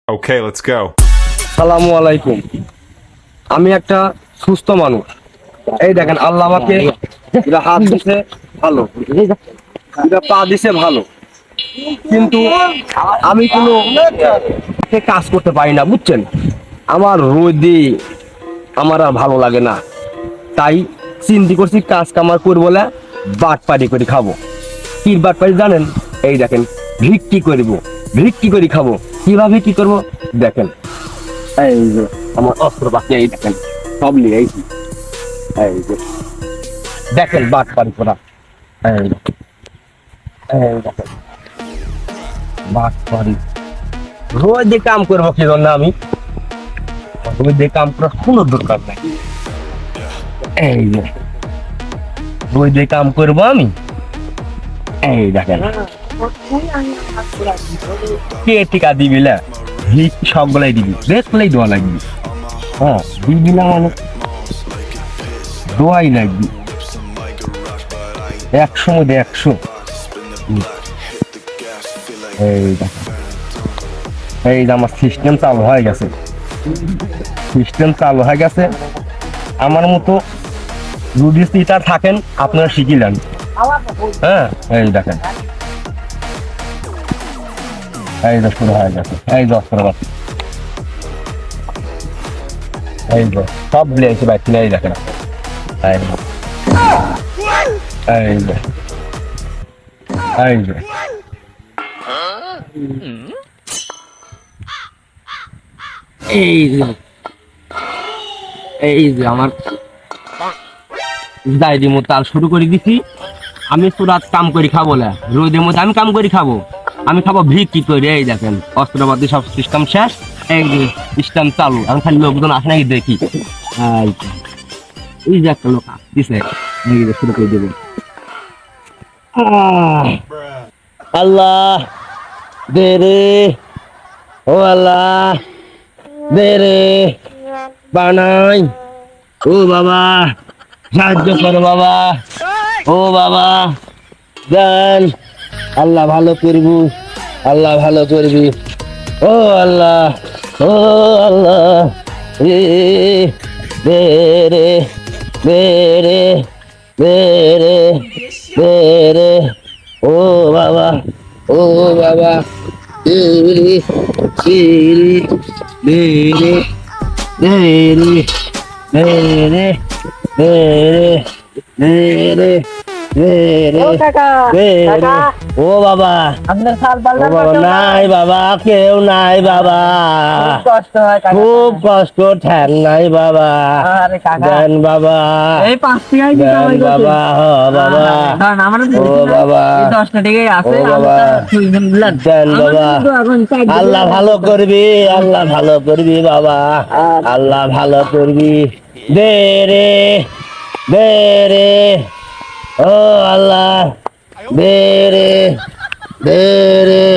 Okay, let's go. সালামু আলাইকুম। আমি একটা সুস্থ মানুষ। এই দেখেন আল্লাহ আমাকে দুটা হাত দিছে ভালো, দুটা পা দিছে ভালো, কিন্তু আমি কোনো কাজ করতে পারি না, বুঝছেন? আমার রোদে আমার আর ভালো লাগে না, তাই চিন্তা করছি কাজ কামার করবো না, বাটপারি করে খাবো। কি বাটপারি জানেন? এই দেখেন ভিক্ষি করব, ভিক্ষি করে খাবো। কিভাবে কি করবো দেখেন। এই যে আমার অস্ত্র বাকি, এই দেখেন সব নিয়ে এই যে দেখেন বাটপারি করা। এই দেখেন বাটপারি। রোদে কাম করবো কি জন্য? আমি রোদে কাম করার কোনো দরকার নাই। এই যে রোদে কাম করবো আমি। এই দেখেন কে টিকা দিবি না, ভিক সবগুলাই দিবি, দেখলেই দোয়া লাগবি। হ্যাঁ দিবি না মানে দোয়াই লাগবি, 100 মধ্যে 100। এই দেখেন এই যে আমার সিস্টেম চালু হয়ে গেছে, সিস্টেম চালু হয়ে গেছে। আমার মতো যদি সিটার থাকেন আপনারা শিখিলেন। হ্যাঁ এই দেখেন এই যে শুরু হয়ে গেছে, এই যে অস্ত্র বাতি, এই যে সব লেগেছে বাইক কিনে। এই দেখেন এই যে এই যে এই যে এই যে এই যে আমার ডায়েরির মতো তাল শুরু করে দিছি। আমি সুরাত কাম করে খাবো না, রোদের মধ্যে আমি কাম করে খাবো। আমি খাবো ভিক্ষি করে। এই দেখেন অস্ত্রপাতি সব সিস্টেম শেষ, এই যে সিস্টেম চালু। আমি খালি লোকজন আসে নাকি দেখি। এই যে একটা লোক দিছে, এই যে শুরু করে দেবেন। আল্লাহ দে রে, ও আল্লাহ দে রে, বানাই। ও বাবা সাহায্য করো বাবা, ও বাবা দেন। আল্লাহ ভালো করবি, আল্লাহ ভালো করবি। ও আল্লাহ, ও আল্লাহ রে, দে রে, দে রে, দে রে, দে রে। ও বাবা, ও বাবা দে রে, দে রে, দে রে, দে রে, দে রে, দে রে, দে রে, দে রে, ও কাকা, দে রে। কাকা। ও বাবা, আপনার খাল ও পাল্লা বাবা নাই বাবা, কেউ নাই বাবা, কষ্ট হয় কাকা। খুব কষ্ট, ঠ্যাং নাই বাবা, আরে কাকা, দেন বাবা, এই 5 টাকাই দিতে দেন হবে বাবা, হ বাবা, কারণ আমার ও বাবা, 10 টাকাই আছে। ও বাবা, দেন বাবা। আল্লাহ ভালো করবি, আল্লাহ ভালো করবি বাবা, আল্লাহ ভালো করবি। দে রে, দে রে, ও আল্লাহ দে রে, দে রে,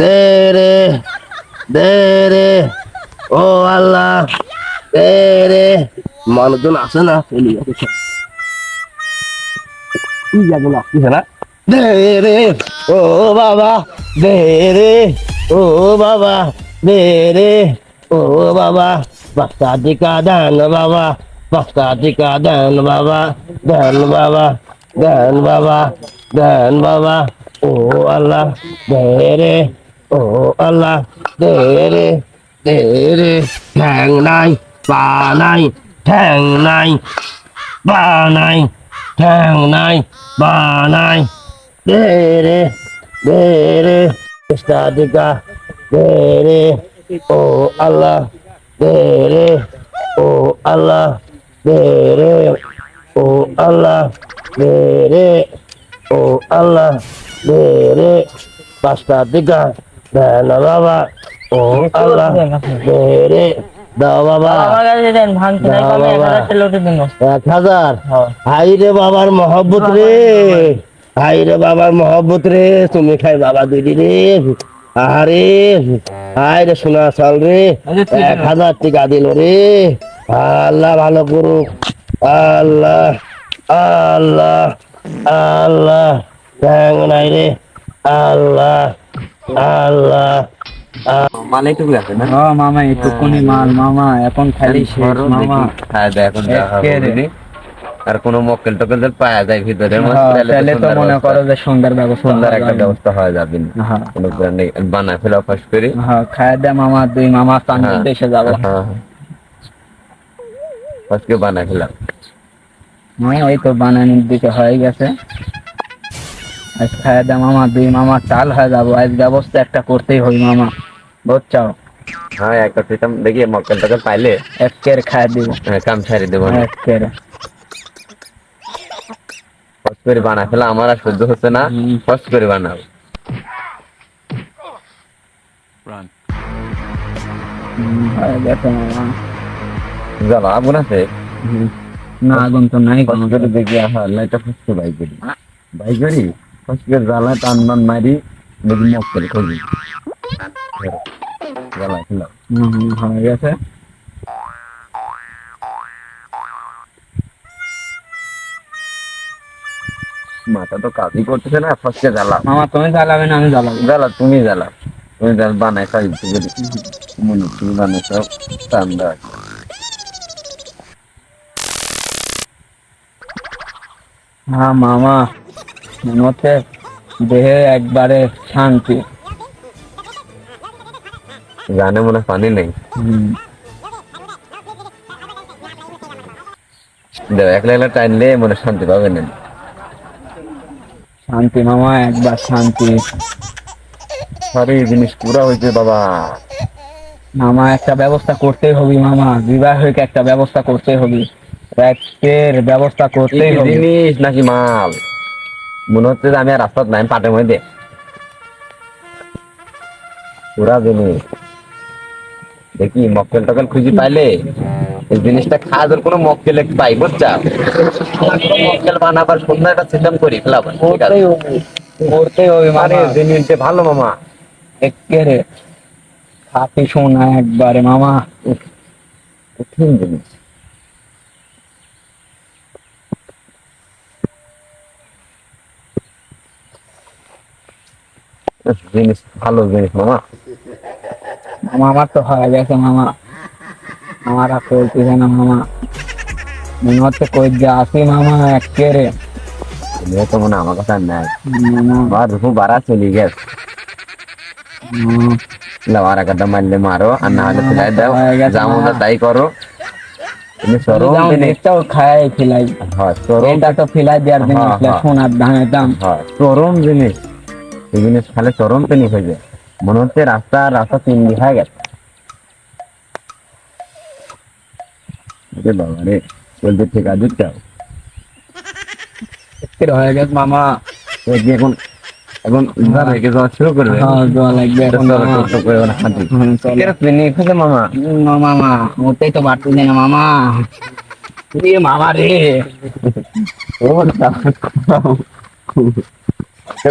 দে রে, দে রে, ও আল্লাহ দে রে। মানুষজন আসে না, চলি আসে কি যাবে না, আসছে না। দে রে, ও বাবা দে রে, ও বাবা দে রে, ও বাবা। বাচ্চা টিকা দেন বাবা, বাচ্চা টিকা দেন বাবা, দেন বাবা, দেন বাবা, দেন বাবা। ও আল্লাহ দে রে, ও আল্লাহ দে রে, দে রে। ঠ্যাং নাই পা নাই, ঠ্যাং নাই পা নাই, ঠ্যাং নাই পা নাই, দে রে, দে রে। টিকা দে রে, ও আল্লাহ দে রে, ও আল্লাহ দে রে, ও আল্লাহ দে রে, ও আল্লাহ দে রে। পাঁচটা টিকা দেন বাবা, ও আল্লাহ দে রে। দাও বাবা, দেন ভাঙতে নাই কমে 1000 টাকা লটে দিন। 1000। হাই রে বাবার মহব্বত রে, হাই রে বাবার মহব্বত রে, তুমি খাই বাবা দিদি রে। আরে হাই রে সোনা চাল রে, 1000 টাকা দিল রে। আল্লাহ ভালো করুক, আল্লাহ, আল্লাহ, আল্লাহ। ঠ্যাং নাই রে, আল্লাহ, আল্লাহ, মালাই টুকু আছে না? হ্যাঁ মামা এইটুকুনি মাল মামা, এখন খালি শেষ মামা। খায় দেয় এখন যা হবে একেবারে। বুঝলি? আর কোনো মক্কেল টক্কেল যদি পাওয়া যায় ভিতরে হ্যাঁ, তাহলে তো মনে করো যে সুন্দর ব্যবস্থা সুন্দর হয়ে একটা যাবে। ব্যবস্থা হয়ে যাবে না। হ্যাঁ কোনো ব্যাপার নেই, বানায় ফেলা ফাঁস করি। হ্যাঁ, খায় দে মামা, দুই মামা চান্দের হ্যাঁ, দেশে যাবো। হ্যাঁ, আজকে বানায় ফেলাম। হ্যাঁ ওই তো বানানোর দিকে হয়ে গেছে। আজ খায় দে মামা, দুই মামা চাল হয়ে যাবো। আজ ব্যবস্থা একটা করতেই হবে মামা, বুঝছো? হ্যাঁ, একটা সিস্টেম দেখি মক্কেল টক্কেল পাইলে একের খায় দিব, কাম ছাড়ি দেবো না। একের। ফাঁস করে বানায় ফেলা আমার আর সহ্য হচ্ছে না, ফাঁস করে বানাও। হয়ে গেছে মামা। জ্বালা আগুন আছে? না আগুন তো নাই ফাঁস কোনো। করে দেখি লাইটটা ফাঁসকে বাই করি, বাই করি ফাঁস করে জ্বালা টান টান মারি দেখি মক্কেল খুঁজি। জ্বালা ফেলাম। হয়ে গেছে। মাথা তো কাজই করতেছে না, ফাঁসকে জ্বালা। মামা তুমি জ্বালাবে না আমি জ্বালাবো? জ্বালা তুমি জ্বালা, তুমি জ্বালা বানায় খাই মনে তুমি বানায় খাও ঠান্ডা। হ্যাঁ মামা, মনে হচ্ছে দেহে একবারে শান্তি। জানে মনে হয় পানি নেই। দেখ একলা একলা টাইনলে মনে হয় শান্তি পাবে না। শান্তি মামা, একবার শান্তি। আরে এই জিনিস পুরা হয়েছে বাবা। মামা একটা ব্যবস্থা করতেই হবে মামা, বিবাহিক একটা ব্যবস্থা করতেই হবে, রাতের ব্যবস্থা কি করতেই কি হবে। জিনিস নাকি মাল? মনে হচ্ছে যে আমি আর রাস্তার নাই পাটের মধ্যে পুরা জিনিস। দেখি মক্কেল টক্কেল খুঁজি পাইলে এই জিনিসটা খাওয়ার কোনো মক্কেল একটু পাই বুঝছা, মক্কেল বানাবার সুন্দর একটা সিস্টেম করি ফেলাম। করতেই হবে, করতেই হবে আরে মামা। জিনিসটা ভালো মামা। একেবারে খাতি সোনা একবারে মামা। কঠিন জিনিস। জিনিস ভালো জিনিস মামা। মামা আমার তো হয়ে গেছে মামা, আমার আর চলতেছে না মামা। মনে হচ্ছে কই যে আসি মামা একেবারে। তুমি তো মনে হয় আমার কথা নাই, মামা আমার রূপ বাড়া চলে গেছে। লাওয়ার একটা মারলে মারো আর না হলে ফেলাই দাও, যা মনে তাই করো। তুমি সরম জিনিস, নেটটাও খাই ফেলাই, হ্যাঁ সরম, এটা তো ফেলাই দেওয়ার জিনিস হ্যাঁ, না, হ্যাঁ। সোনার দামের দাম। হ্যাঁ চরম জিনিস। এই জিনিস খালে চরম পেনি হয়ে যায়, মনে হচ্ছে রাস্তা রাস্তা চিংড়ি হয়ে গেছে। আরে বাবা রে, বলতে ঠিক আছে চাও একেবারে হয়ে গেছে মামা। এখন এখন রেখে যাওয়া শুরু করবে। হ্যাঁ দোয়া লাগবে এখন চলো মামা। টোটো করে ওখানে হাঁটি। চলো। এরা পেনি খুঁজে মামা। মামা ওটাই তো বাড়তেছে না মামা। এ মামা রে, ও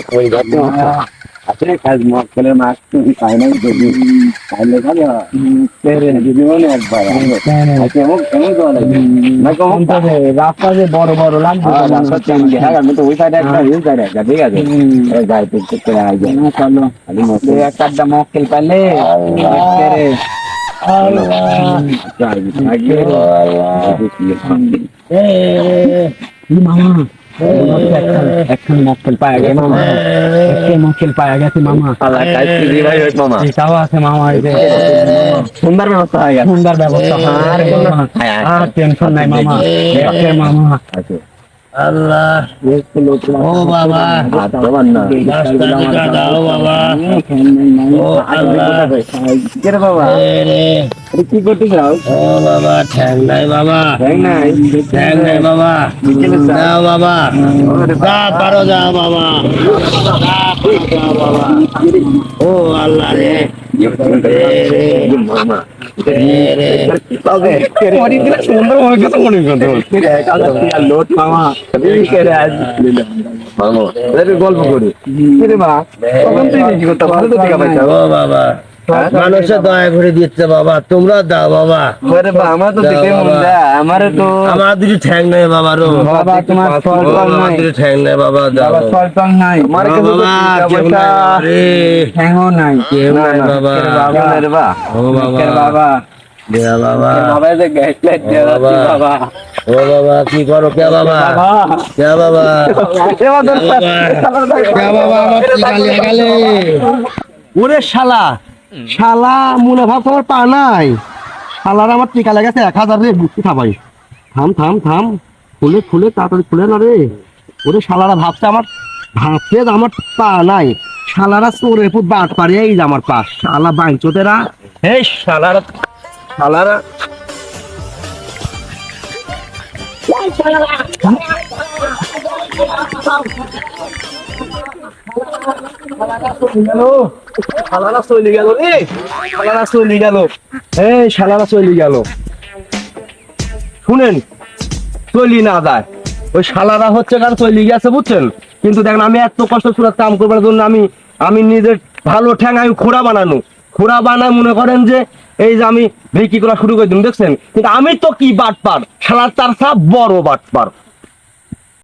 কই যাচ্ছে মামা? আসলে কাজ মক্কেলের মাছ তুমি পাই নাই যদি পাইলে খাবে যদি মনে একবার কেমন কেমন দেওয়া লাগবে না কেমন রাস্তা যে বড় বড় লাগবে তো মনে রাস্তা হচ্ছে চেঞ্জ আমাকে। হ্যাঁ আমি তো ওই সাইডে একটা এই সাইডে একটা ঠিক আছে যাই তো করে আই যাই না, চলো খালি দুই একটা আড্ডা মক্কেল পাইলে একেবারে। আচ্ছা আগে ই মামা, মনে হচ্ছে একখান মক্কেল পাওয়া গেছে মামা, একটা মক্কেল পাওয়া গেছে মামা। আল্লাহ কাজ কি ভাই হোক মামা এটাও আছে মামা, এই যে সুন্দর ব্যবস্থা হয়ে গেছে সুন্দর ব্যবস্থা। আর কোনো আর টেনশন নাই মামা, একে মামা। আছে আল্লাহ, ও বাবা, আর তোমার না রাস্তা দিকা দাও বাবা। ও আল্লাহ, কে রে বাবা রে, আরে কি করতে যাও ও বাবা, ঠ্যাং নাই বাবা, তাই নাই ঠ্যাং নাই বাবা, যাও বাবা, যা পারো যাও বাবা, যা পারো যাও বাবা। ও আল্লাহ রে, মামা রে, সুন্দর মনে করতে মনে করতে লোট মামা গল্প করি মা তখন তুই বেশি করতে ভালো তো দেখা পাইছো ও বাবা, মানুষের দয়া করে দিচ্ছে বাবা, তোমরা দাও বাবা। আরে বা আমার তো দেখে মন দেয়, আমারে তো আমার দুটি ঠ্যাং নেই বাবা রো, বাবা তোমার ফল আমার নাই দুটি ঠ্যাং নেই বাবা, দাও বাবা, ফল নাই আমার কাছে তো বাবা, টাকা কেউ পয়সা নাই রে, ঠ্যাংও নাই কেউ নাই বাবা, বাবা রে বা ও বাবা, বাবা দেয়া বাবা, বাবা যে গ্যাস লাইট দিয়ে বাবা। যাচ্ছে বাবা ও বাবা কি করো কে বাবা, কে বাবা, কে বাবা, আমার টিকা লিয়ে গেলে। ওরে শালা, শালা মনে ভাব তোমার পা নাই, শালার আমার টিকা লেগেছে 1000 রে, বুঝতে থাপাই, থাম থাম থাম, খুলে খুলে তাড়াতাড়ি খুলে না রে। ওরে শালারা ভাবছে আমার পা নাই, শালারা চোরের পুত বাট পারে, এই যে আমার পা, শালা বাইঞ্চোতেরা, এই শালারা শালারা শালারা চলে গেল রে, শালারা চলে গেল, এই শালারা চলে গেল। শুনেন, চলি না যায়, ওই শালারা হচ্ছে কারণ চলে গেছে বুঝছেন, কিন্তু দেখেন আমি এত কষ্ট করে কাম করবার জন্য আমি নিজের ভালো ঠ্যাং আমি খোড়া বানায় মনে করেন যে এই যে আমি বিক্রি করা শুরু করে দিন দেখছেন, কিন্তু আমি তো কি বাটপার, শালার তার সব বড় বাটপার।